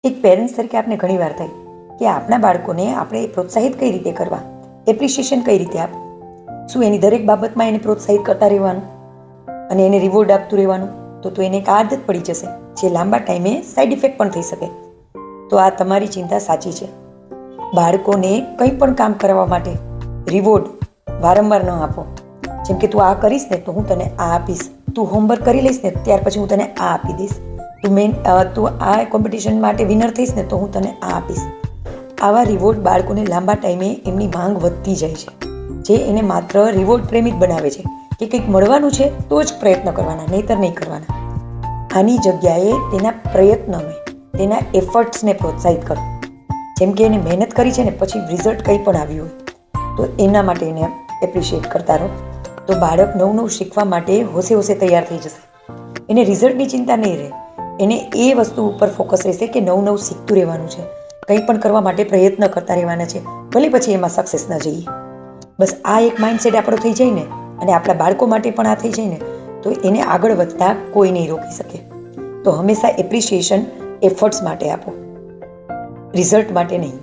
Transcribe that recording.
એક પેરેન્ટ્સ તરીકે આપણે ઘણીવાર થાય કે આપણા બાળકોને આપણે પ્રોત્સાહિત કઈ રીતે કરવા, એપ્રિશિએશન કઈ રીતે આપવું, શું એની દરેક બાબતમાં એને પ્રોત્સાહિત કરતા રહેવાનું અને એને રિવોર્ડ આપતું રહેવાનું, તો એને એક આદત પડી જશે જે લાંબા ટાઈમે સાઈડ ઇફેક્ટ પણ થઈ શકે. તો આ તમારી ચિંતા સાચી છે. બાળકોને કંઈ પણ કામ કરવા માટે રિવોર્ડ વારંવાર ન આપો. જેમ કે તું આ કરીશ ને તો હું તને આ આપીશ, તું હોમવર્ક કરી લઈશ ને ત્યાર પછી હું તને આ આપી દઈશ, તું આ કોમ્પિટિશન માટે વિનર થઈશ ને તો હું તને આ આપીશ. આવા રિવોર્ડ બાળકોને લાંબા ટાઈમે એમની માંગ વધતી જાય છે, જે એને માત્ર રિવોર્ડ પ્રેમિત બનાવે છે કે કંઈક મળવાનું છે તો જ પ્રયત્ન કરવાના, નહીંતર નહીં કરવાના. આની જગ્યાએ તેના પ્રયત્નને, તેના એફર્ટ્સને પ્રોત્સાહિત કરો. જેમ કે એને મહેનત કરી છે ને પછી રિઝલ્ટ કંઈ પણ આવ્યું હોય તો એના માટે એને એપ્રિશિએટ કરતા રહો. તો બાળક નવું શીખવા માટે હોશે હોશે તૈયાર થઈ જશે. એને રિઝલ્ટની ચિંતા નહીં રહે, એને એ વસ્તુ ઉપર ફોકસ રહેશે કે નવું શીખતું રહેવાનું છે, કંઈ પણ કરવા માટે પ્રયત્ન કરતા રહેવાના છે, ભલે પછી એમાં સક્સેસ ન જઈએ. બસ આ એક માઇન્ડસેટ આપણો થઈ જાય ને, અને આપણા બાળકો માટે પણ આ થઈ જાય ને, તો એને આગળ વધતા કોઈ નહીં રોકી શકે. તો હંમેશા એપ્રિશિએશન એફર્ટ્સ માટે આપો, રિઝલ્ટ માટે નહીં.